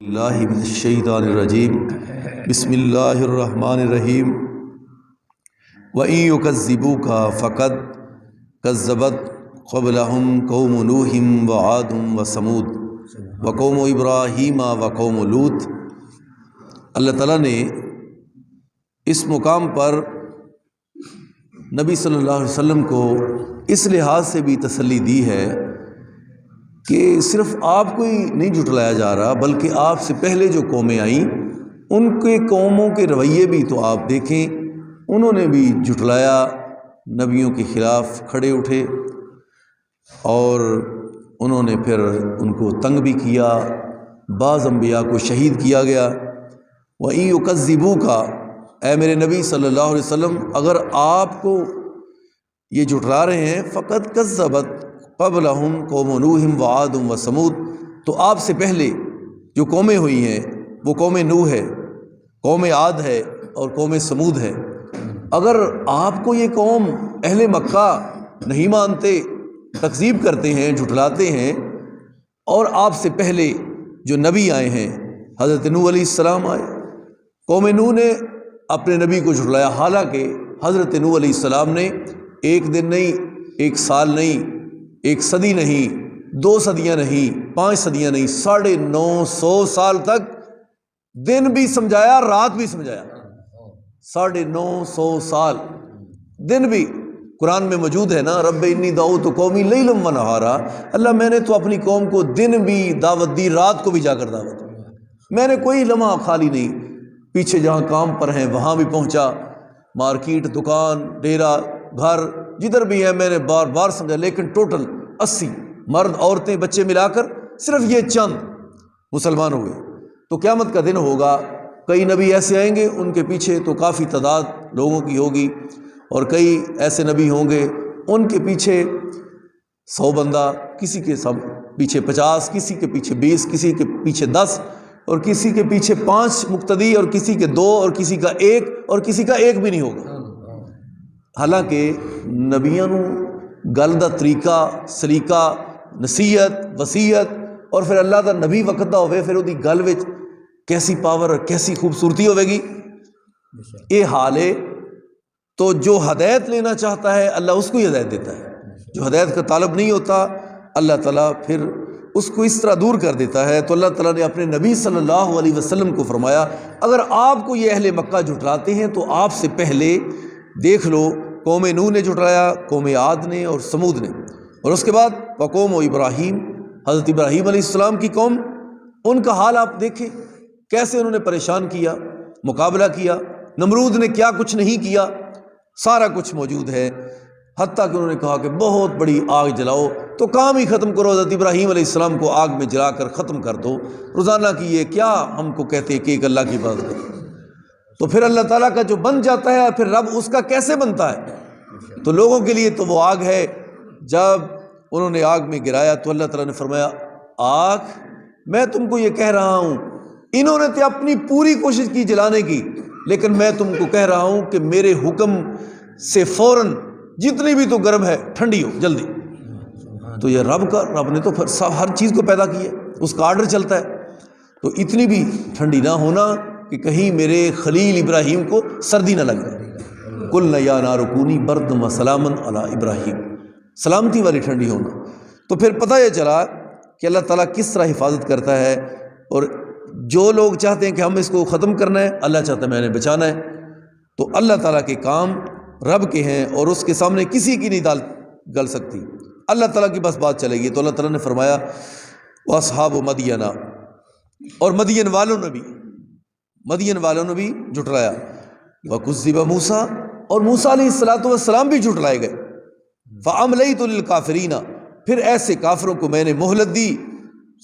اللہ من الشیطان الرجیم بسم اللہ الرحمن الرحیم وَإِن يُكَذِّبُوكَ فَقَدْ كَذَّبَتْ قَبْلَهُمْ قَوْمُ نُوحٍ وَعَادٌ وَثَمُودُ وَقَوْمُ إِبْرَاهِيمَ وَقَوْمُ لُوط۔ اللہ تعالیٰ نے اس مقام پر نبی صلی اللہ علیہ وسلم کو اس لحاظ سے بھی تسلی دی ہے کہ صرف آپ کو ہی نہیں جھٹلایا جا رہا، بلکہ آپ سے پہلے جو قومیں آئیں ان کے قوموں کے رویے بھی تو آپ دیکھیں، انہوں نے بھی جھٹلایا، نبیوں کے خلاف کھڑے اٹھے اور انہوں نے پھر ان کو تنگ بھی کیا، بعض انبیاء کو شہید کیا گیا۔ وَإِن يُكَذِّبُوكَ، اے میرے نبی صلی اللہ علیہ وسلم، اگر آپ کو یہ جھٹلا رہے ہیں، فَقَدْ كَذَّبَتْ قَبْلَهُمْ قَوْمُ نُوحٍ وَعَادٌ وَثَمُودُ، تو آپ سے پہلے جو قومیں ہوئی ہیں وہ قوم نوح ہے، قوم عاد ہے اور قوم سمود ہے۔ اگر آپ کو یہ قوم اہل مکہ نہیں مانتے، تکذیب کرتے ہیں، جھٹلاتے ہیں، اور آپ سے پہلے جو نبی آئے ہیں، حضرت نوح علیہ السلام آئے، قوم نوح نے اپنے نبی کو جھٹلایا، حالانکہ حضرت نوح علیہ السلام نے ایک دن نہیں، ایک سال نہیں، ایک صدی نہیں، 2 صدیاں نہیں، 5 صدیاں نہیں، 950 سال تک دن بھی سمجھایا، رات بھی سمجھایا۔ 950 سال دن بھی قرآن میں موجود ہے نا، رب انی دعوت قومی لیلا ونہارا، اللہ میں نے تو اپنی قوم کو دن بھی دعوت دی، رات کو بھی جا کر دعوت دی، میں نے کوئی لمحہ خالی نہیں، پیچھے جہاں کام پر ہیں وہاں بھی پہنچا، مارکیٹ، دکان، ڈیرا، گھر، جدھر بھی ہے میں نے بار بار سمجھا، لیکن ٹوٹل 80 مرد عورتیں بچے ملا کر صرف یہ چند مسلمان ہوئے۔ تو قیامت کا دن ہوگا، کئی نبی ایسے آئیں گے، ان کے پیچھے تو کافی تعداد لوگوں کی ہوگی، اور کئی ایسے نبی ہوں گے ان کے پیچھے 100 بندہ، کسی کے سب پیچھے 50، کسی کے پیچھے 20، کسی کے پیچھے 10، اور کسی کے پیچھے 5 مقتدی، اور کسی کے 2، اور کسی کا 1، اور کسی کا 1 بھی نہیں ہوگا۔ حالانکہ نبیاں نو گل دا طریقہ، سلیقہ، نصیحت، وصیت، اور پھر اللہ دا نبی وقت دا ہوئے، پھر وہ گل وچ کیسی پاور اور کیسی خوبصورتی ہوئے گی، یہ حال ہے۔ تو جو ہدایت لینا چاہتا ہے اللہ اس کو ہی ہدایت دیتا ہے، جو ہدایت کا طالب نہیں ہوتا اللہ تعالیٰ پھر اس کو اس طرح دور کر دیتا ہے۔ تو اللہ تعالیٰ نے اپنے نبی صلی اللہ علیہ وسلم کو فرمایا، اگر آپ کو یہ اہل مکہ جھٹلاتے ہیں تو آپ سے پہلے دیکھ لو، قوم نوح نے جھٹلایا، قوم عاد نے اور سمود نے، اور اس کے بعد وقوم ابراہیم، حضرت ابراہیم علیہ السلام کی قوم، ان کا حال آپ دیکھیں کیسے انہوں نے پریشان کیا، مقابلہ کیا، نمرود نے کیا کچھ نہیں کیا، سارا کچھ موجود ہے، حتیٰ کہ انہوں نے کہا کہ بہت بڑی آگ جلاؤ، تو کام ہی ختم کرو، حضرت ابراہیم علیہ السلام کو آگ میں جلا کر ختم کر دو، روزانہ کی یہ کیا ہم کو کہتے کہ ایک اللہ کی عبادت کرو۔ تو پھر اللہ تعالیٰ کا جو بن جاتا ہے پھر رب اس کا کیسے بنتا ہے؟ تو لوگوں کے لیے تو وہ آگ ہے۔ جب انہوں نے آگ میں گرایا تو اللہ تعالیٰ نے فرمایا، آگ میں تم کو یہ کہہ رہا ہوں، انہوں نے تو اپنی پوری کوشش کی جلانے کی، لیکن میں تم کو کہہ رہا ہوں کہ میرے حکم سے فوراً جتنی بھی تو گرم ہے ٹھنڈی ہو جلدی۔ تو یہ رب نے تو پھر ہر چیز کو پیدا کیا، اس کا آرڈر چلتا ہے، تو اتنی بھی ٹھنڈی نہ ہونا کہ کہیں میرے خلیل ابراہیم کو سردی نہ لگ جائے۔ قُلْنَا يَا نَارُ كُونِي بَرْدًا وَسَلَامًا عَلَىٰ ابراہیم، سلامتی والی ٹھنڈی ہونا۔ تو پھر پتہ یہ چلا کہ اللہ تعالیٰ کس طرح حفاظت کرتا ہے، اور جو لوگ چاہتے ہیں کہ ہم اس کو ختم کرنا ہے، اللہ چاہتا ہے میں نے بچانا ہے۔ تو اللہ تعالیٰ کے کام رب کے ہیں، اور اس کے سامنے کسی کی نہیں گل سکتی، اللہ تعالیٰ کی بس بات چلے گی۔ تو اللہ تعالیٰ نے فرمایا وَأَصْحَابُ مَدْيَنَ، اور مدین والوں نے بھی جھٹلایا، وَكُذِّبَ مُوسَىٰ، اور موسیٰ علیہ السلام بھی جھٹلائے گئے، فَأَمْلَيْتُ لِلْكَافِرِينَ، پھر ایسے کافروں کو میں نے مہلت دی،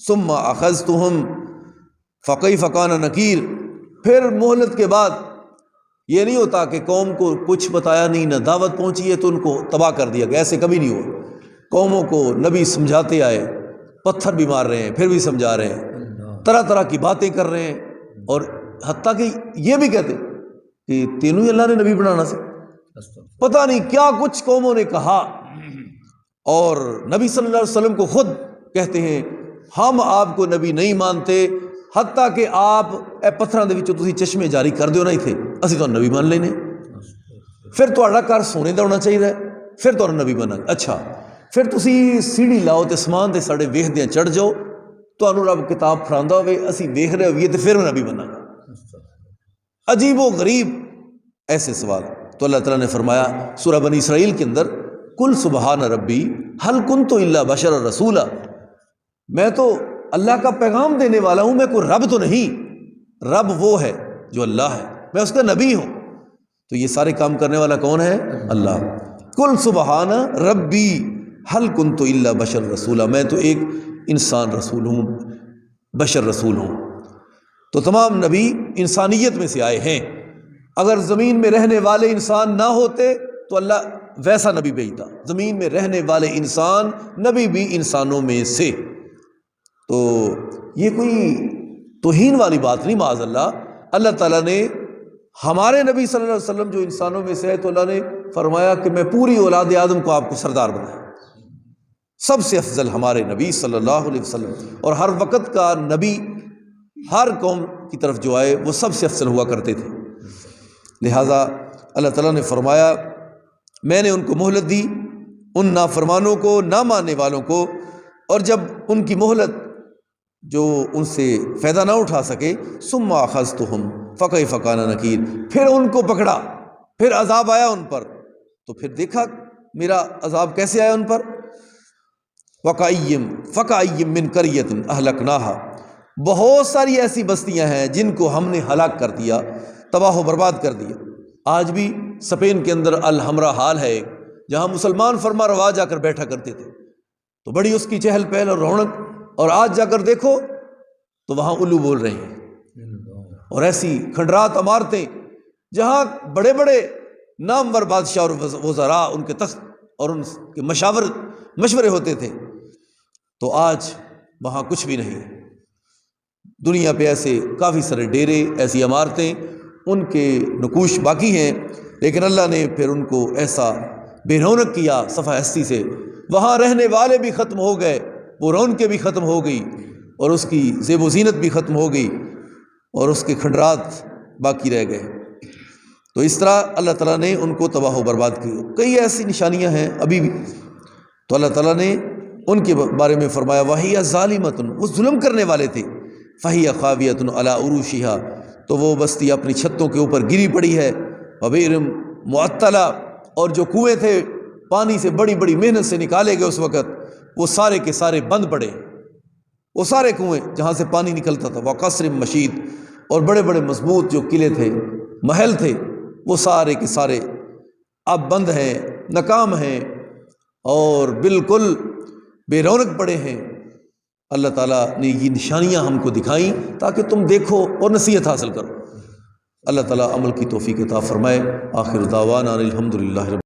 ثُمَّ أَخَذْتُهُمْ فَكَيْفَ كَانَ نَكِيرٌ، پھر مہلت کے بعد یہ نہیں ہوتا کہ قوم کو کچھ بتایا نہیں، نہ دعوت پہنچی ہے تو ان کو تباہ کر دیا گیا، ایسے کبھی نہیں ہوا۔ قوموں کو نبی سمجھاتے آئے، پتھر بھی مار رہے ہیں پھر بھی سمجھا رہے ہیں، طرح طرح کی باتیں کر رہے ہیں، اور حتیٰ کہ یہ بھی کہتے کہ تینوں ہی اللہ نے نبی بنانا سے، پتہ نہیں کیا کچھ قوموں نے کہا، اور نبی صلی اللہ علیہ وسلم کو خود کہتے ہیں ہم آپ کو نبی نہیں مانتے حتیٰ کہ آپ پتھراں دے وچوں تسی چشمے جاری کر دیو نہیں تھے اسی تو نبی مان لینے، پھر تہاڈا گھر سونے دا ہونا چاہیے، پھر تہاڈا نبی بننا۔ اچھا پھر تسی سیڑھی لاؤ تے اسمان تے ساڈے ویکھدیاں چڑھ جاؤ، تہانوں رب کتاب پڑھاندا ہوئے اسی ویکھ رہے ہوئے تے پھر نبی بننا گا۔ عجیب و غریب ایسے سوال۔ تو اللہ تعالیٰ نے فرمایا سورہ بنی اسرائیل کے اندر، کل سبحان ربی ہل کنت الا بشر رسولا، میں تو اللہ کا پیغام دینے والا ہوں، میں کوئی رب تو نہیں، رب وہ ہے جو اللہ ہے، میں اس کا نبی ہوں۔ تو یہ سارے کام کرنے والا کون ہے؟ اللہ۔ کل سبحان ربی ہل کنت الا بشر رسولا، میں تو ایک انسان رسول ہوں، بشر رسول ہوں۔ تو تمام نبی انسانیت میں سے آئے ہیں، اگر زمین میں رہنے والے انسان نہ ہوتے تو اللہ ویسا نبی بھیجتا، زمین میں رہنے والے انسان، نبی بھی انسانوں میں سے۔ تو یہ کوئی توہین والی بات نہیں، معاذ اللہ۔ اللہ تعالیٰ نے ہمارے نبی صلی اللہ علیہ وسلم جو انسانوں میں سے ہے، تو اللہ نے فرمایا کہ میں پوری اولاد آدم کو آپ کو سردار بنایا، سب سے افضل ہمارے نبی صلی اللہ علیہ وسلم، اور ہر وقت کا نبی ہر قوم کی طرف جو آئے وہ سب سے افضل ہوا کرتے تھے۔ لہٰذا اللہ تعالیٰ نے فرمایا میں نے ان کو مہلت دی، ان نافرمانوں کو، نہ ماننے والوں کو، اور جب ان کی مہلت جو ان سے فائدہ نہ اٹھا سکے، ثم اخذتهم فکیف کان نکیر، پھر ان کو پکڑا، پھر عذاب آیا ان پر، تو پھر دیکھا میرا عذاب کیسے آیا ان پر۔ فکأیم من قریۃ اہلکناها، بہت ساری ایسی بستیاں ہیں جن کو ہم نے ہلاک کر دیا، تباہ و برباد کر دیا۔ آج بھی اسپین کے اندر الحمرا حال ہے جہاں مسلمان فرما روا جا کر بیٹھا کرتے تھے، تو بڑی اس کی چہل پہل اور رونق، اور آج جا کر دیکھو تو وہاں الو بول رہے ہیں، اور ایسی کھنڈرات عمارتیں جہاں بڑے بڑے نامور بادشاہ اور وزراء ان کے تخت اور ان کے مشورے ہوتے تھے، تو آج وہاں کچھ بھی نہیں۔ دنیا پہ ایسے کافی سارے ڈیرے، ایسی عمارتیں، ان کے نقوش باقی ہیں، لیکن اللہ نے پھر ان کو ایسا بے رونق کیا صفحہ ہستی سے، وہاں رہنے والے بھی ختم ہو گئے، وہ رونقیں بھی ختم ہو گئی، اور اس کی زیب و زینت بھی ختم ہو گئی، اور اس کے کھنڈرات باقی رہ گئے۔ تو اس طرح اللہ تعالیٰ نے ان کو تباہ و برباد کی۔ کئی ایسی نشانیاں ہیں ابھی بھی۔ تو اللہ تعالیٰ نے ان کے بارے میں فرمایا وَهِيَ ظَالِمَةٌ، وہ ظلم کرنے والے تھے، فَهِيَ خَاوِيَةٌ عَلَىٰ عُرُوشِهَا، تو وہ بستی اپنی چھتوں کے اوپر گری پڑی ہے، وَبِئْرٍ مُعَطَّلَةٍ، اور جو کنویں تھے پانی سے بڑی بڑی محنت سے نکالے گئے اس وقت، وہ سارے کے سارے بند پڑے، وہ سارے کنویں جہاں سے پانی نکلتا تھا، وَقَصْرٍ مَشِيدٍ، اور بڑے بڑے مضبوط جو قلعے تھے، محل تھے، وہ سارے کے سارے اب بند ہیں، ناکام ہیں، اور بالکل بے رونق پڑے ہیں۔ اللہ تعالیٰ نے یہ نشانیاں ہم کو دکھائیں تاکہ تم دیکھو اور نصیحت حاصل کرو۔ اللہ تعالیٰ عمل کی توفیق عطا فرمائے۔ آخر دعوانا الحمدللہ رب